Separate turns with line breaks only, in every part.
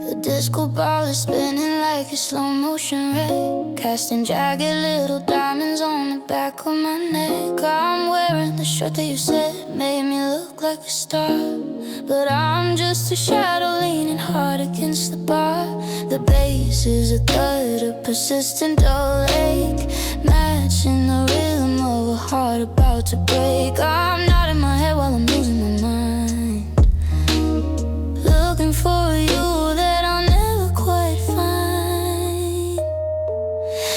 The disco ball is spinning like a slow motion wreck, casting jagged little diamonds on the back of my neck. I'm wearing the shirt that you said made me look like a star, but I'm just a shadow leaning hard against the bar. The bass is a thud, a persistent dull ache, matching the rhythm of a heart about to break. I'm nodding my head while I'm losing my mind, looking for you that I'll never quite find.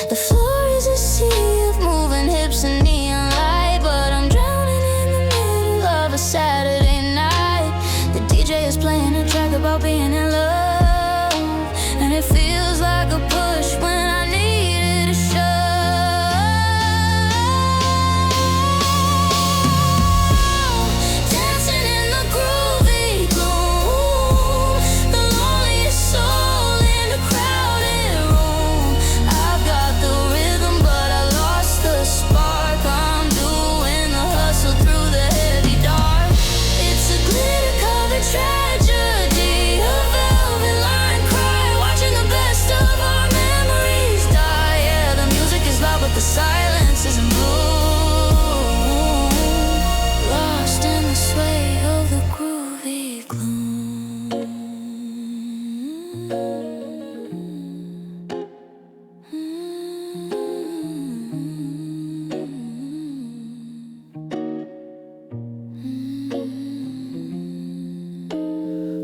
The floor is a sea of moving hips and neon light, but I'm drowning in the middle of a Saturday night. The DJ is playing a track about being in love, and it feels like a push when I needed a shove. Dancing in the groovy gloom, the loneliest soul in a crowded room. I've got the rhythm, but I lost the spark. I'm doing the hustle through the heavy dark. It's a glitter-covered tragedy, a velvet line cry, watching the best of our memories die. Yeah, the music is loud, but the silence isn't blue. Lost in the sway of the groovy gloom.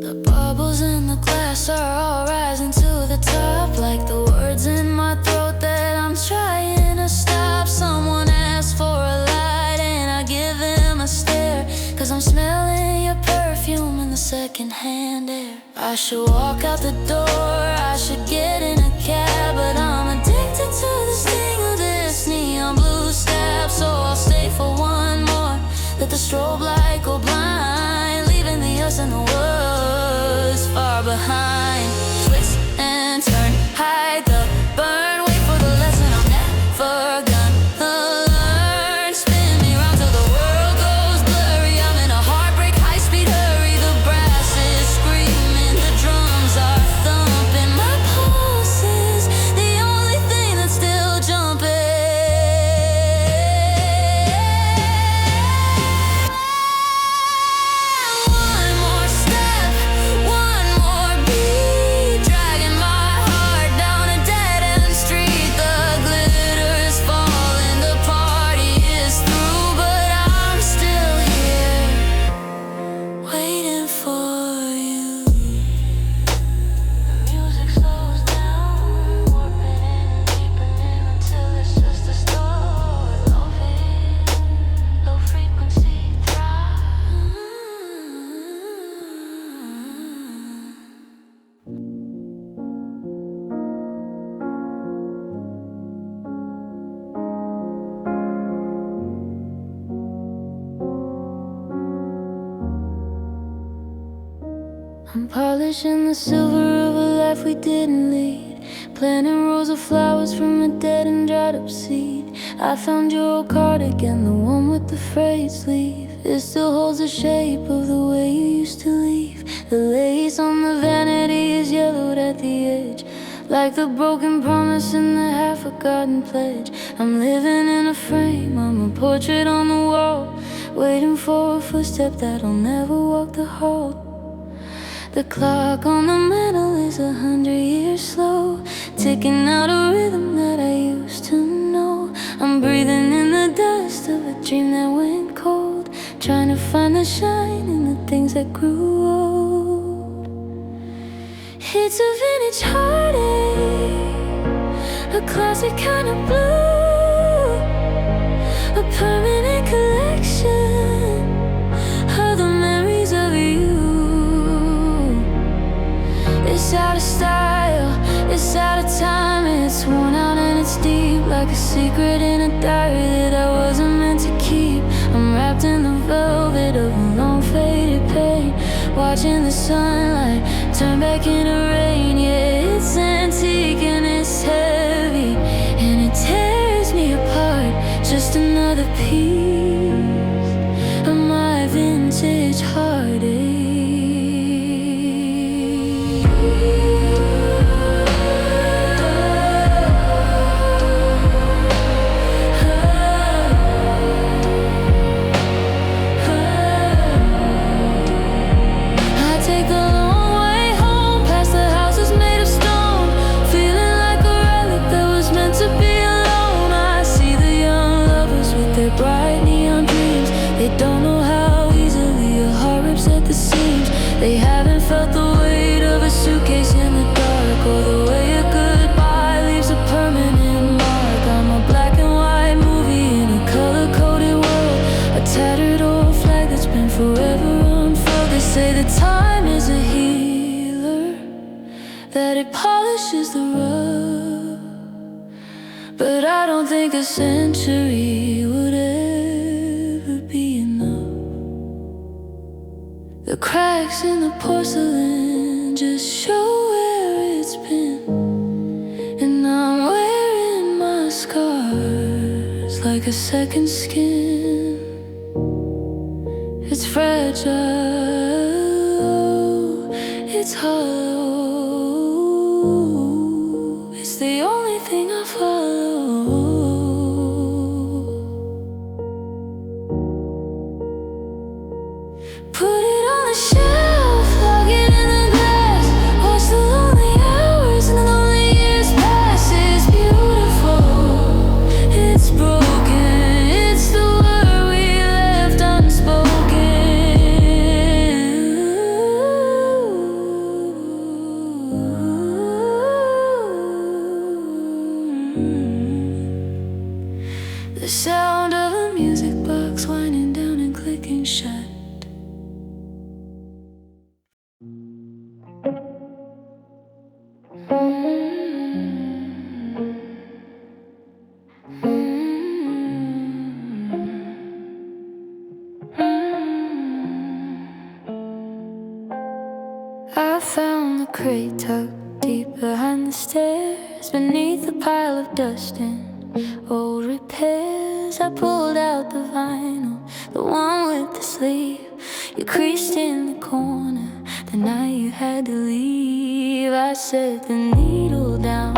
The bubbles in the glass are all rising to the top, like the words in my throat that I'm trying to stop. Someone asks for a light and I give them a stare, 'cause I'm smelling your perfume in the secondhand air. I should walk out the door, I should get in a cab, but I'm addicted to the sting of this neon blue stab. So I'll stay for one more, let the strobe light go blind, leaving the us and the woods far behind. Twist and turn, hide the burn, wait for the lesson I'm never gonna learn. Spin me round till the world goes blurry. I'm in a heartbreak, high-speed hurry. The brass is screaming, the drums are thumping. My pulse is the only thing that's still jumping. One more step, one more beat, dragging my heart down a dead-end street. The glitter is falling, the party is through, but I'm still here, waiting for you. The music slows down, warping in and deepening until it's just a story. Low frequency thrive. I'm polishing the silver of a life we didn't lead, planting rows of flowers from a dead and dried up seed. I found your old cardigan, the one with the frayed sleeve. It still holds the shape of the way you used to leave. The lace on the vanity is yellowed at the edge, like the broken promise in the half-forgotten pledge. I'm living in a frame, I'm a portrait on the wall, waiting for a footstep that'll never walk the hall. The clock on the mantle is 100 years slow, ticking out a rhythm that I used to know. I'm breathing in the dust of a dream that went cold, trying to find the shine in the things that grew old. It's a vintage heartache, a classic kind of blue, a permanent collection of the memories of you. It's out of style, it's out of time, it's worn out and it's deep, like a secret in a diary that I wasn't meant to keep. I'm wrapped in the velvet of a long faded pain, watching the sunlight turn back into rain. Yeah, it's antique and it's heavy, and it tears me apart, just another piece of my vintage heartache. that it polishes the rough. But I don't think a century would ever be enough. The cracks in the porcelain just show where it's been, and I'm wearing my scars like a second skin. It's fragile, it's hollow, it's the only thing I follow. Put it on the shelf, log it in the glass, watch the lonely hours and the lonely years pass. It's beautiful, it's broken, it's the word we left unspoken. The sound of a music box winding down and clicking shut. I found the crate tucked deep behind the stairs, beneath a pile of dust and old repairs. I pulled out the vinyl, the one with the sleeve. You creased in the corner the night you had to leave. I set the needle down,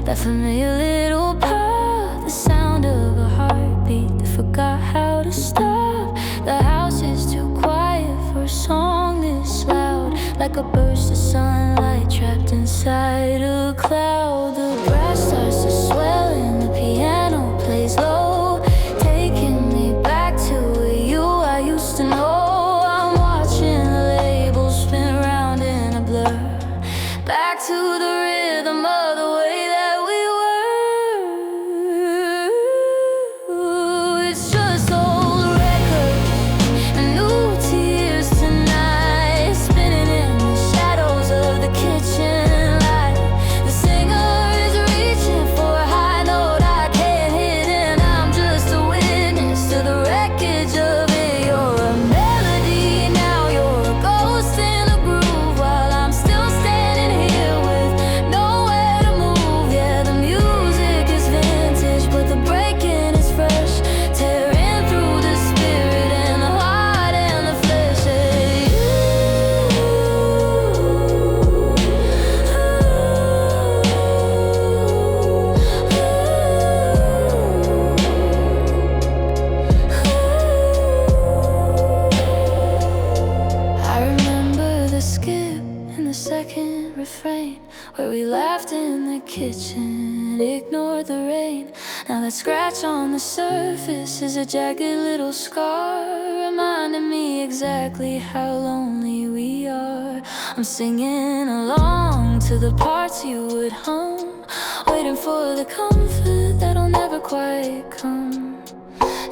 that familiar little path, the sound of a heartbeat that forgot how to stop. The house is too quiet for a song this loud, like a burst of sunlight trapped inside a cloud. The brass starts to swell and the piano plays low, taking me back to you I used to know. I'm watching the labels spin around in a blur, back to the rhythm of the way that we were. It's just old records and new tears tonight, spinning in the shadows of the kitchen light. The singer is reaching for a high note I can't hit, and I'm just a witness to the wreckage of it. You're a melody now, you're a ghost in a groove, while I'm still standing here with nowhere to move. Yeah, the music is vintage, but the breaking is fresh, tearing through the spirit and the heart and the flesh. Hey, I remember the skip and the second refrain, where we laughed in the kitchen, ignored the rain. Now that scratch on the surface is a jagged little scar, reminding me exactly how lonely we are. I'm singing along to the parts you would hum, waiting for the comfort that'll never quite come.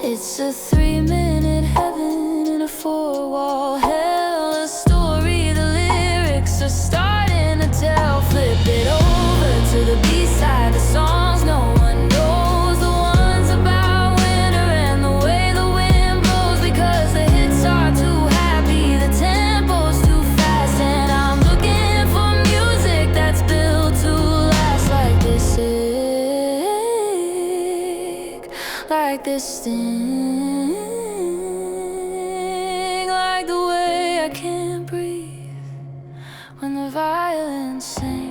It's a 3-minute heaven in a 4-wall hell, a story the lyrics are starting to tell. Flip it over to the B-side, the songs no one knows, the ones about winter and the way the wind blows, because the hits are too happy, the tempo's too fast, and I'm looking for music that's built to last, like this ache, like this sting, like the way I can't breathe when the violins sing.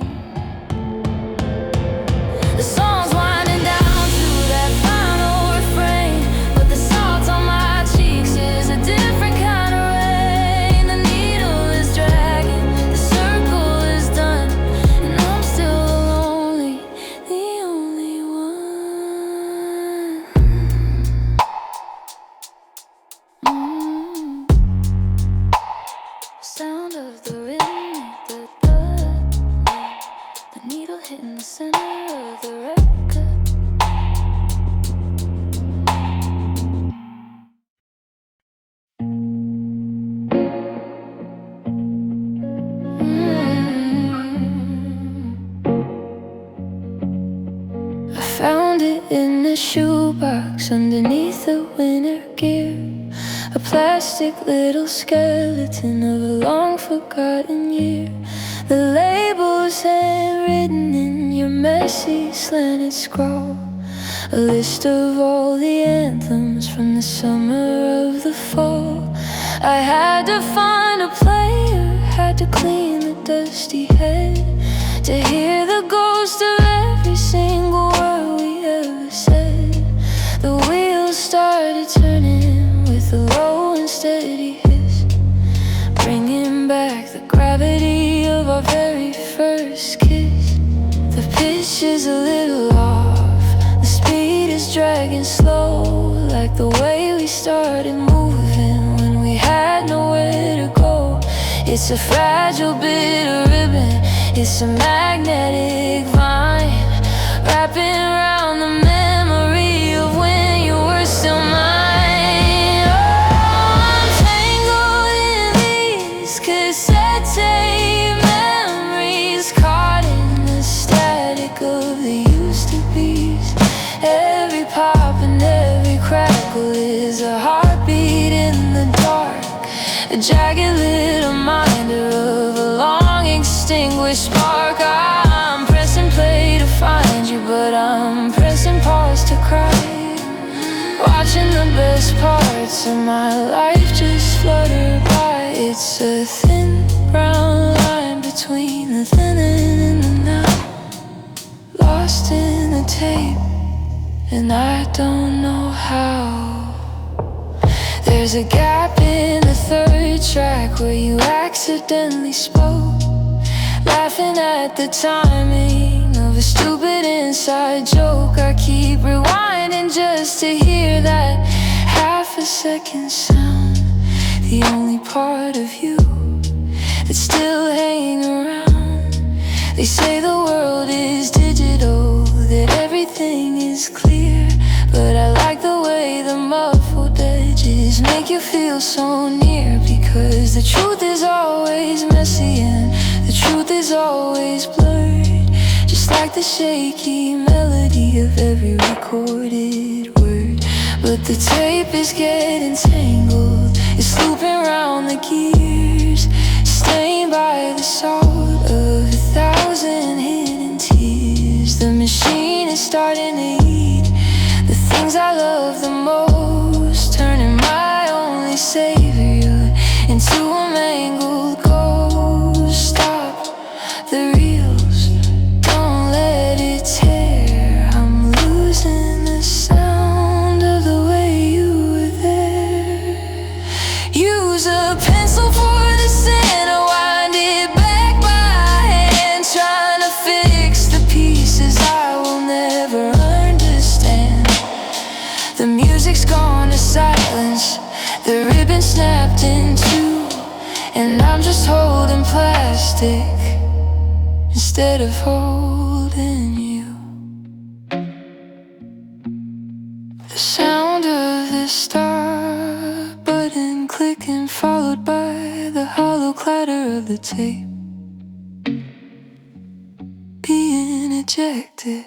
The song's winding down to that final refrain, but the salt on my cheeks is a different kind of rain. The needle is dragging, the circle is done, and I'm still lonely, the only one. the shoebox underneath the winter gear, a plastic little skeleton of a long forgotten year. The labels handwritten in your messy slanted scroll, a list of all the anthems from the summer of the fall. I had to find a player, had to clean the dusty head, to hear the ghost of every single word we ever said. The wheels started turning with a low and steady hiss, bringing back the gravity of our very first kiss. The pitch is a little off, the speed is dragging slow, like the way we started moving when we had nowhere to go. It's a fragile bit of ribbon, it's a magnetic vine, wrapping around the memory of when you were still mine. Oh, I'm tangled in these cassette tape memories, caught in the static of the used-to-bes. Every pop and every crackle is a heartbeat in the dark, a jagged little reminder of a long extinguished spark. I'm pressing play to find you, but I'm pressing pause to cry, watching the best parts of my life just flutter by. It's a thin brown line between the then and the now, lost in the tape, and I don't know how. There's a gap in the third track where you accidentally spoke, laughing at the timing of a stupid inside joke. I keep rewinding just to hear that half a second sound, the only part of you that's still hanging around. They say the world is digital, that everything is clear, but I like the way the muffled edges make you feel so near, because the truth is always messy and the truth is always blurred, just like the shaky melody of every recorded word. But the tape is getting tangled, it's looping round the gears, stained by the salt of 1,000 hidden tears. The machine is starting to eat the things I love the most, turning my only savior into a mangled ghost. Stop the reels, don't let it tear. I'm losing the sound of the way you were there. Use a pencil for the center, wind it back by hand, trying to fix the pieces I will never understand. The music's gone to silence, the ribbon snapped in two, and I'm just holding plastic instead of holding you. The sound of the start button clicking, followed by the hollow clatter of the tape being ejected.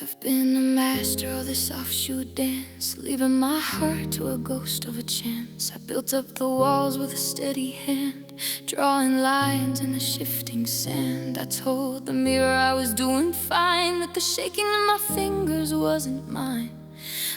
I've been a master of this offshoot dance, leaving my heart to a ghost of a chance. I built up the walls with a steady hand, drawing lines in the shifting sand. I told the mirror I was doing fine, that the shaking of my fingers wasn't mine.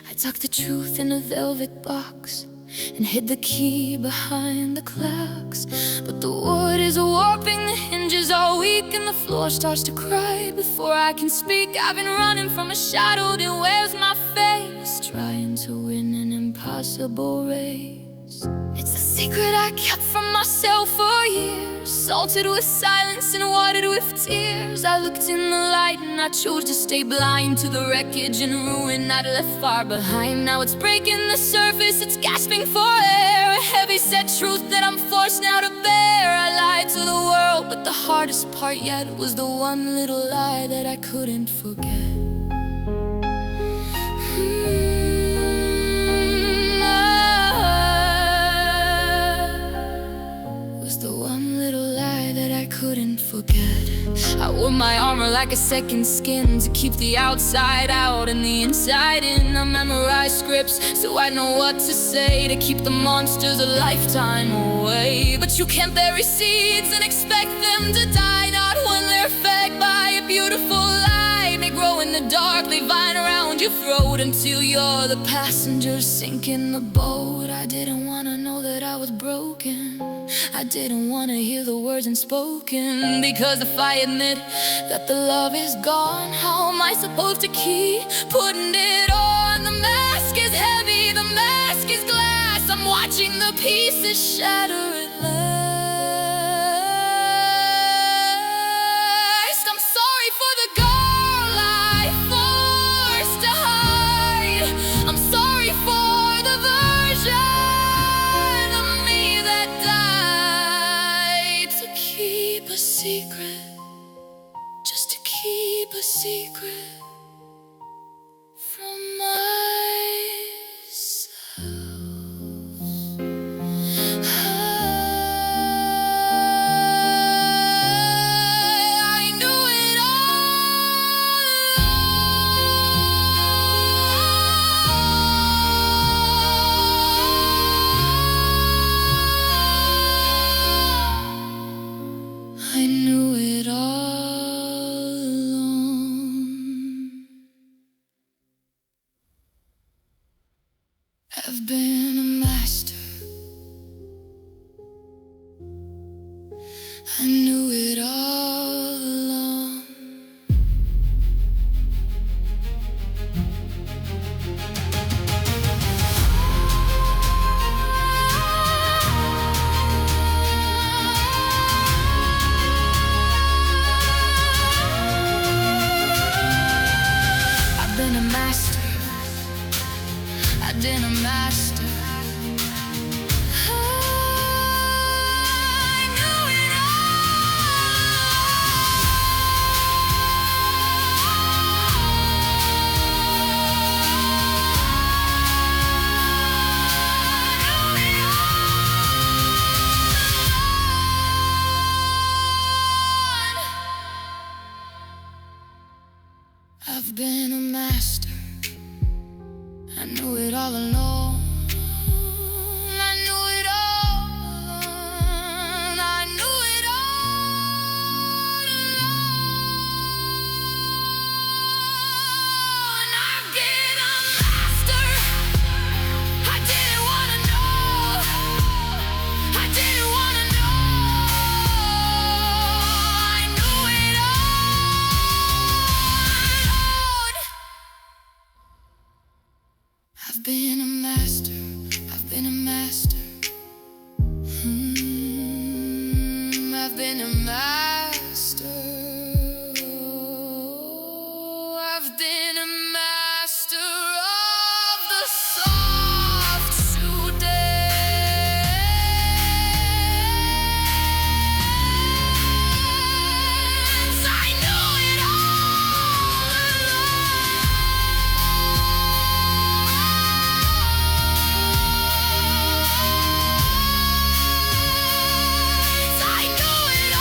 I tucked the truth in a velvet box and hid the key behind the clocks. But the wood is warping, the hinges are weak, and the floor starts to cry before I can speak. I've been running from a shadow that wears my face, trying to win an impossible race. It's a secret I kept from myself for years, salted with silence and watered with tears. I looked in the light and I chose to stay blind to the wreckage and ruin I'd left far behind. Now it's breaking the surface, it's gasping for air, a heavy set truth that I'm forced now to bear. I lied to the world, but the hardest part yet was the one little lie that I couldn't forget. forget. I wore my armor like a second skin to keep the outside out and the inside in. I memorized scripts so I know what to say to keep the monsters a lifetime away. But you can't bury seeds and expect them to die, not when they're fed by a beautiful light. They grow in the dark, they vine around your throat until you're the passenger sinking the boat. I didn't wanna know that I was broken. I didn't wanna hear the words unspoken, because if I admit that the love is gone, how am I supposed to keep putting it on? The mask is heavy, the mask is glass. I'm watching the pieces shatter at last. I'm sorry for the girl I forced to hide. I'm sorry for the version a secret, just to keep a secret from myself. I knew it all along. I knew it all along. I've been a master. I knew it all along. I've been a master. I've been a master. I knew it all. I've been a master. I knew it all along. I knew it all along. I knew it all along. I've been a master. I didn't wanna know. I didn't wanna know. I knew it all. I've been a master, I've been a master. I've been a master. I've been a master of the soft shoe-dance. I knew it all along. I knew it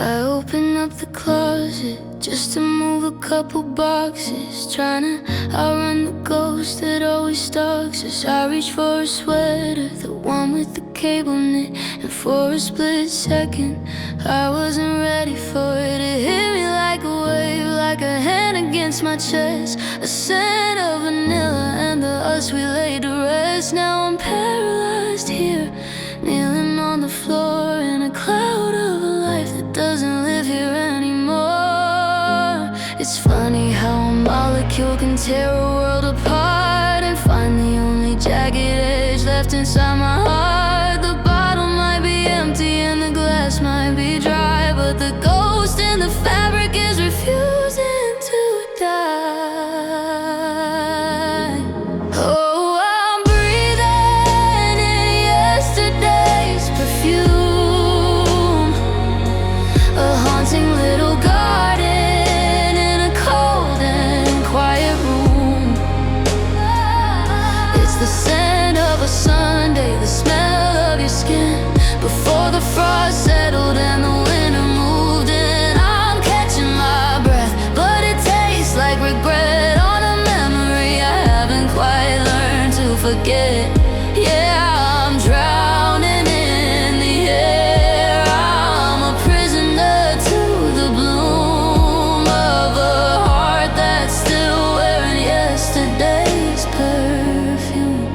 I open up the closet just to move a couple boxes, trying to outrun the ghost that always stalks us. I reach for a sweater, the one with the cable knit, and for a split second I wasn't ready for it. It hit me like a wave, like a hand against my chest, a scent of vanilla and the us we laid to rest. Now I'm paralyzed here, kneeling on the floor in a cloud of a life that doesn't live here anymore. It's funny how a molecule can tear a world apart and find the only jagged edge left inside my heart. The bottle might be empty and the glass might be dry, but the ghost in the fabric is refusing to die. Oh, I'm breathing in your frost settled and the winter moved in. I'm catching my breath, but it tastes like regret on a memory I haven't quite learned to forget. Yeah, I'm drowning in the air. I'm a prisoner to the bloom of a heart that's still wearing yesterday's perfume.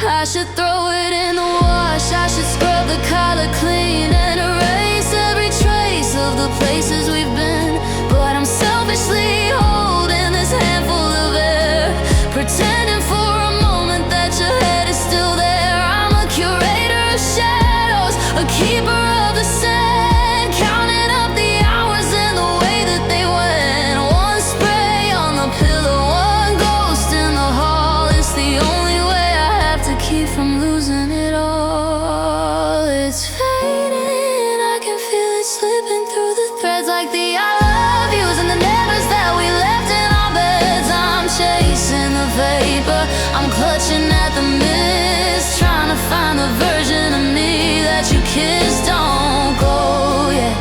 I should throw it in the wash, I should scrub the collar clean and erase every trace of the places we've been. But I'm selfishly holding this handful of air, pretending for a moment that your head is still there. I'm a curator of shadows, a keeper of the sand, counting up the hours and the way that they went. One spray on the pillow, one ghost in the hall. It's the only way I have to keep from losing it all. It's fading, I can feel it slipping through the threads, like the I love yous and the nevers that we left in our beds. I'm chasing the vapor, I'm clutching at the mist, trying to find the version of me that you kissed. Don't go yet,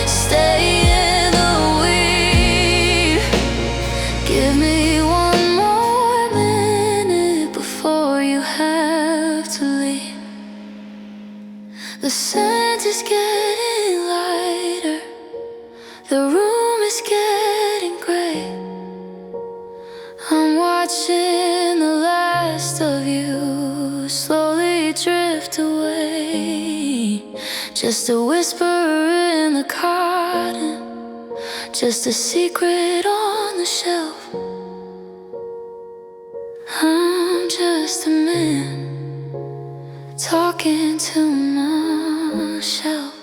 stay in the weed. Give me one more minute before you have to leave. The scent is getting lighter, the room is getting gray. I'm watching the last of you slowly drift away. Just a whisper in the cotton, just a secret on the shelf. I'm just a man talking to myself.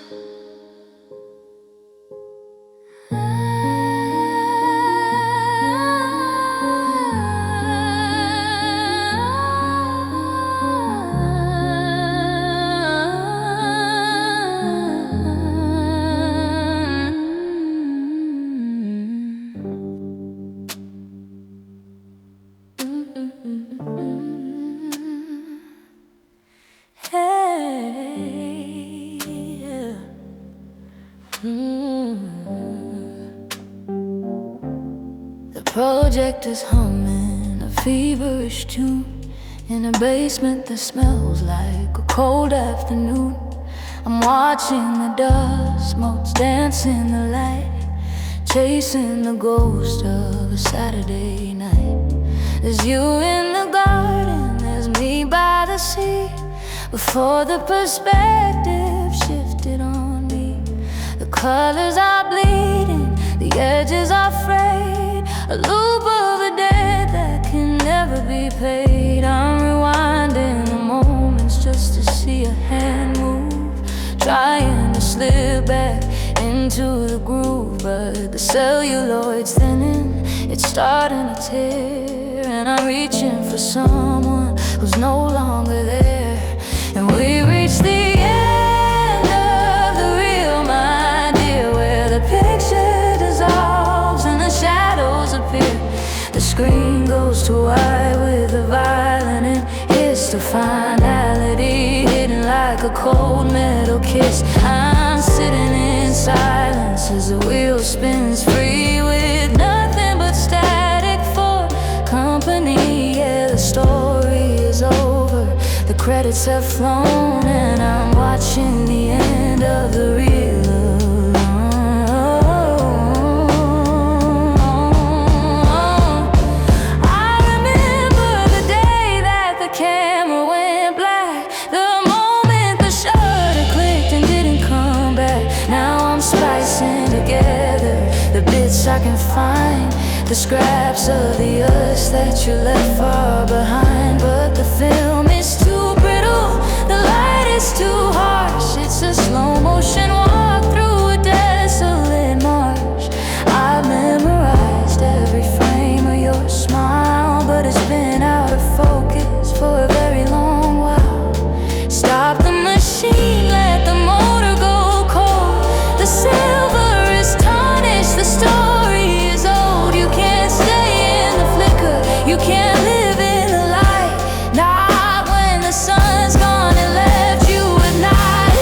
The projector's humming a feverish tune in a basement that smells like a cold afternoon. I'm watching the dust motes dance in the light, chasing the ghost of a Saturday night. There's you in the garden, there's me by the sea. Before the perspective shifted on me, the colors are bleeding, the edges are frayed, a loop of a debt that can never be paid. I'm rewinding the moments just to see a hand move, trying to slip back into the groove. But the celluloid's thinning, it's starting to tear, and I'm reaching for someone who's no longer there. And we reach the end of the real, my dear, where the picture dissolves and the shadows appear. The screen goes to white with the violin, and it's the finality hidden like a cold metal kiss. I'm sitting in silence as the wheel spins free, with nothing but static for company. Yeah, the story is over, the credits have flown, and I'm watching the end of the reel alone. I remember the day that the camera went black, the moment the shutter clicked and didn't come back. Now I'm splicing together the bits I can find, the scraps of the us that you left far behind. But the film is too brittle, the light is too harsh. It's a slow motion walk through a desolate marsh. I memorized every frame of your smile, but it's been out of focus for a very long while. Stop the machine, let the motor go cold. The silver is tarnished, the story is old. You can't stay in the flicker, you can't live in the light. Not when the sun's gone and left you at night.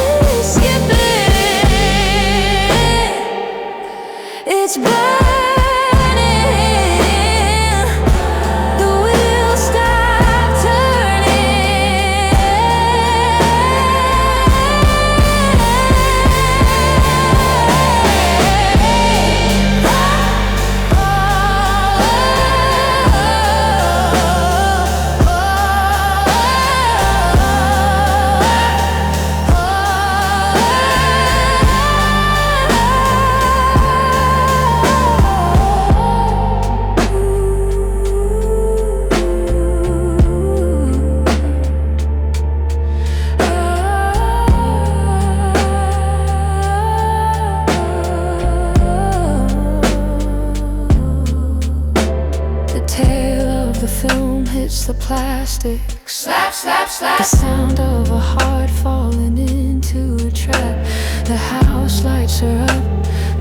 plastic. Slap, slap, slap. The sound of a heart falling into a trap. The house lights are up,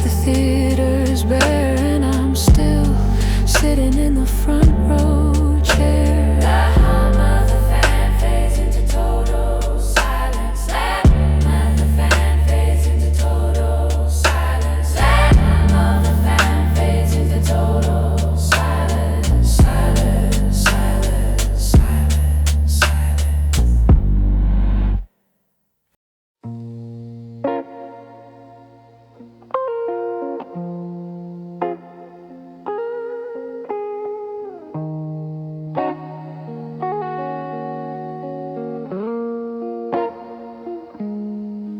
the theater's bare, and I'm still sitting in the front row chair. The hum of the fan fades into total silence. And the fan fades into total silence. The hum of the fan fades into total silence. Silence, silence, silence, silence.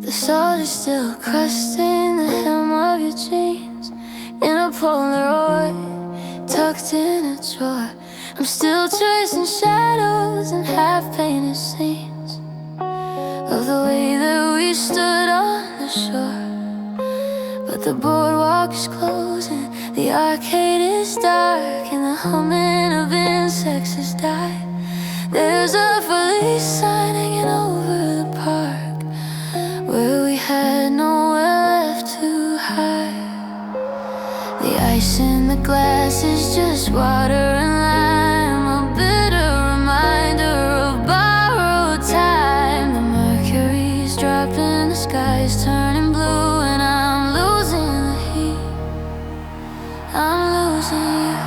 The salt is still crusting the hem of your jeans in a Polaroid tucked in a drawer. I'm still tracing shadows and half-painted scenes of the way that we stood on the shore. But the boardwalk is closing, the arcade is dark, and the humming of insects has died. There's a police sign hanging over the park where we had nowhere left to hide. The ice in the glass is just water and lime, a bitter reminder of borrowed time. The mercury's dropping, the sky's turning blue, and I'm losing the heat, I'm losing you.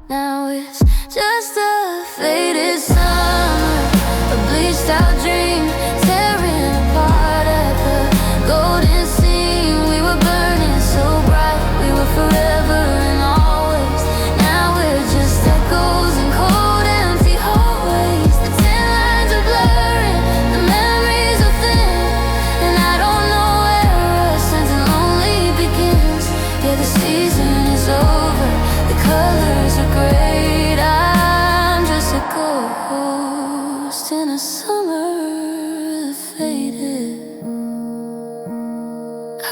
Now it's just a faded summer, a bleached out dream, tearing apart at the golden seam. We were burning so bright, we were forever and always. Now we're just echoes in cold, empty hallways. The tin lines are blurring, the memories are thin, and I don't know where our something lonely begins. Yeah, the season is over, the colors are great. I'm just a ghost in a summer that faded.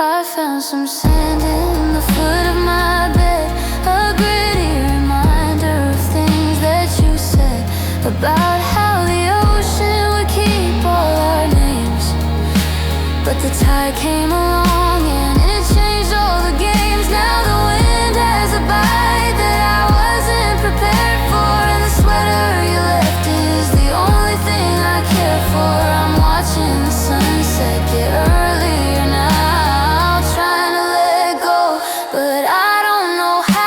I found some sand in the foot of my bed, a gritty reminder of things that you said about how the ocean would keep all our names. But the tide came along and it changed all the games. Now the wind has a bite that I wasn't prepared for, and the sweater you left is the only thing I care for. I'm watching the sunset get earlier now, trying to let go, but I don't know how.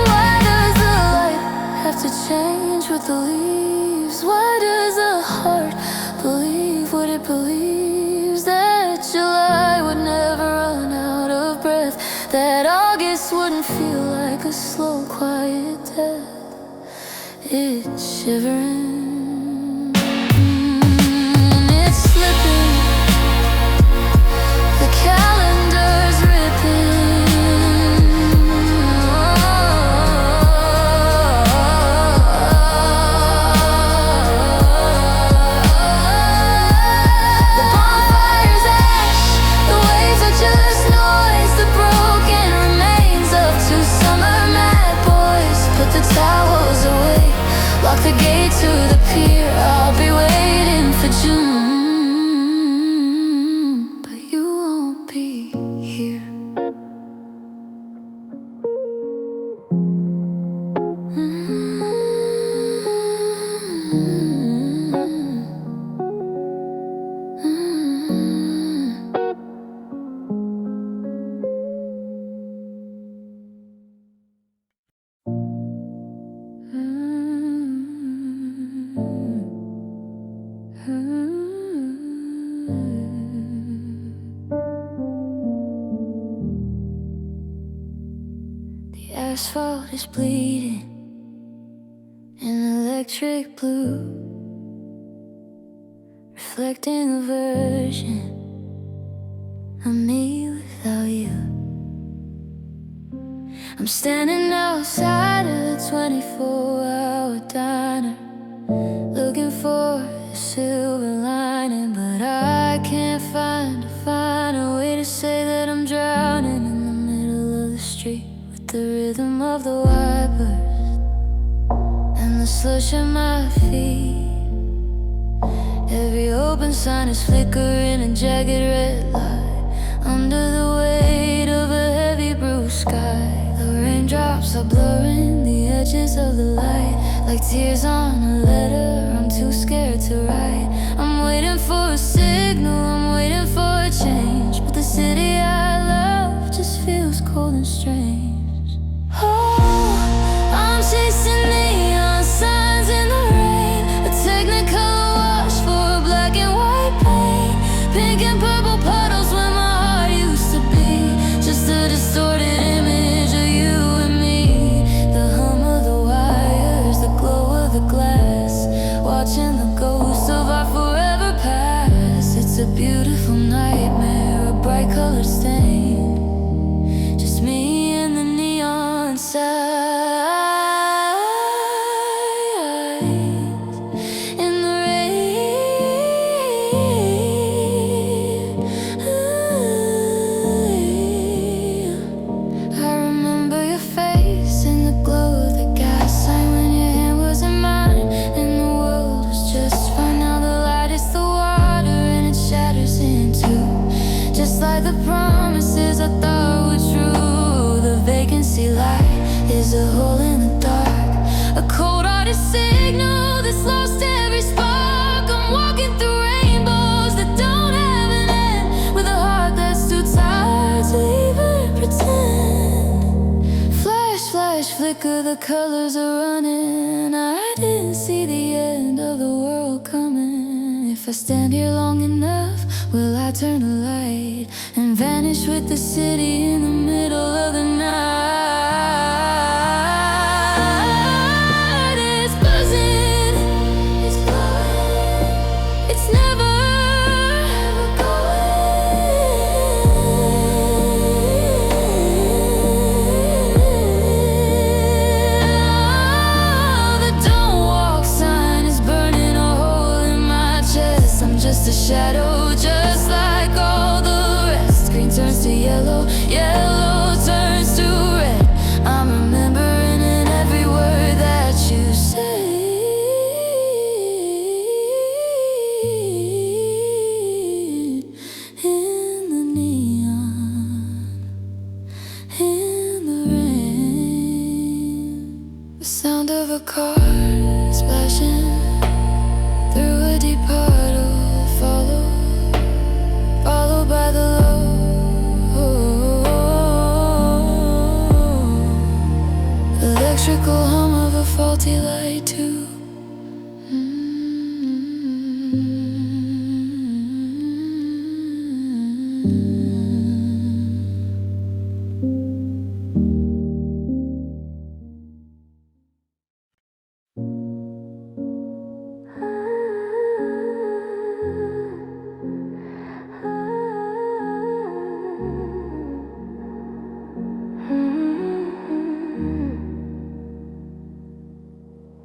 Why does the light have to change with the leaves? Why does the heart believe what it believes? That July would never run out of breath, that August wouldn't feel like a slow, quiet death. It's shivering, it's slipping, the calendar's ripping. The bonfire's ash, the waves are just noise, the broken remains of two summer mad boys. Put the towels away, lock the gate to the pier. I'll be waiting for June, but you won't be here. The asphalt is bleeding in electric blue, reflecting a version of me without you. I'm standing outside of the 24-hour diner, looking for a silver lining, but I can't find a way to say that I'm drowning in the middle of the street with the rhythm of the wipers and the slush at my feet. Every open sign is flickering a jagged red light under the weight of a heavy blue sky. The raindrops are blurring the edges of the light like tears on a letter I'm too scared to write. I'm waiting for a signal, I'm waiting for a change, but the city I love just feels cold and strange. Oh, I'm chasing neon signs in the rain, a technicolor wash for a black and white paint, pink and purple puddles where my heart used to be, just a distorted image of you and me. The hum of the wires, the glow of the glass, watching the ghosts of our forever past. It's a beautiful nightmare, a bright colored stain, just me and the neon signs in the rain. I remember your face in the glow of the gas sign when your hand was in mine and the world was just fine. Now the light is the water and it shatters in two, just like the promises I thought were true. The vacancy light is a hole in the dark, a cold-hearted signal that's lost every spark. I'm walking through rainbows that don't have an end, with a heart that's too tired to even pretend. Flash, flash, flicker, the colors are running. I didn't see the end of the world coming. If I stand here long enough, will I turn the light and vanish with the city in the middle of the night? It's buzzing, it's glowing, it's never going. The don't walk sign is burning a hole in my chest. I'm just a shadow, just like all the rest. Green turns to yellow, yellow turns to red. I'm remembering in every word that you say. In the neon, in the rain, the sound of a car splashing through a deep puddle, followed by the low electrical hum of a faulty light too.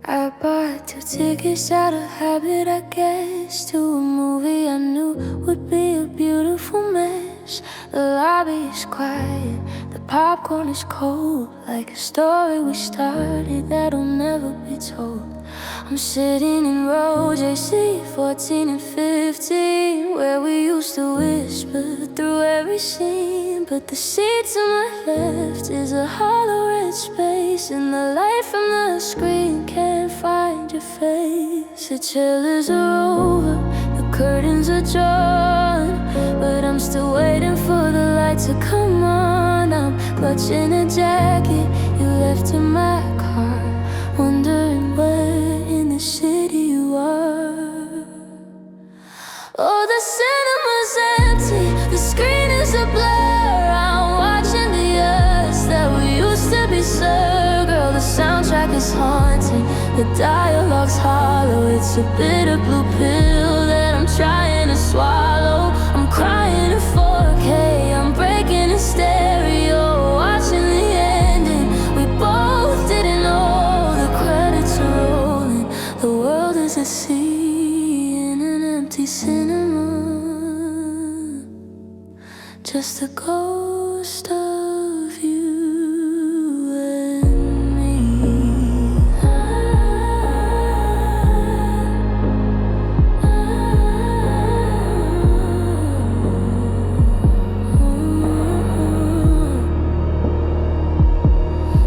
I bought 2 tickets out of habit, I guess, to a movie I knew would be a beautiful mess. The lobby is quiet, the popcorn is cold, like a story we started that'll never be told. I'm sitting in row JC 14 and 15, where we used to whisper through every scene. But the seat to my left is a hollow red space, and the light from the screen can't find your face. The trailers are over, the curtains are drawn, but I'm still waiting for the light to come on. I'm clutching a jacket you left in my car, wondering where in the city you are. Oh, the cinema's empty, the screen is a blur. I'm watching the us that we used to be, sir. Girl, the soundtrack is haunting, the dialogue's hollow. It's a bitter blue pill that I'm trying to swallow. I'm crying in 4K, I'm breaking in stereo, watching the ending. We both didn't know the credits are rolling. just a ghost of you and me.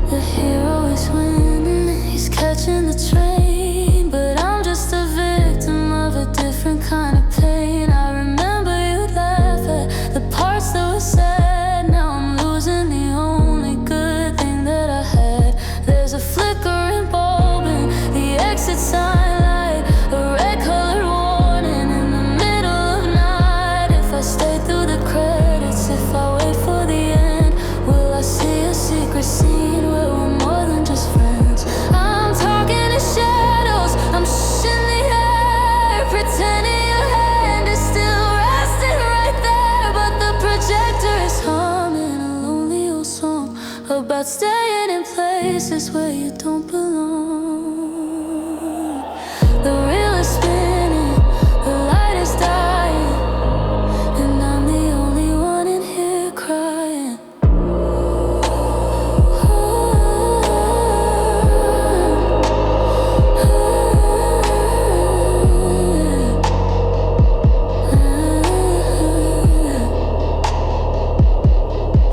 The hero is winning, he's catching the train, but I'm just a victim of a different kind of pain. I remember you'd laugh at the parts that were sad. Now I'm losing the only good thing that I had. There's a flickering bulb in the exit sign light, a red-colored warning in the middle of night. If I stay through the credits, if I wait for the end, will I see a secret scene where we're more than just friends? I'm talking to shadows, I'm in the air, pretending your hand is still resting right there. But the projector is humming a lonely old song about staying in places where you don't belong. The reel is spinning, the light is dying, and I'm the only one in here crying.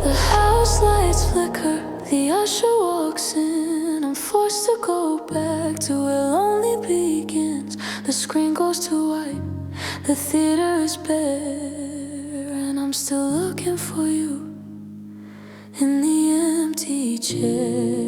The house lights flicker, the usher walks in. I'm forced to go back to where lonely begins. The screen goes to white, the theater is bare, and I'm still looking for you in the empty chair.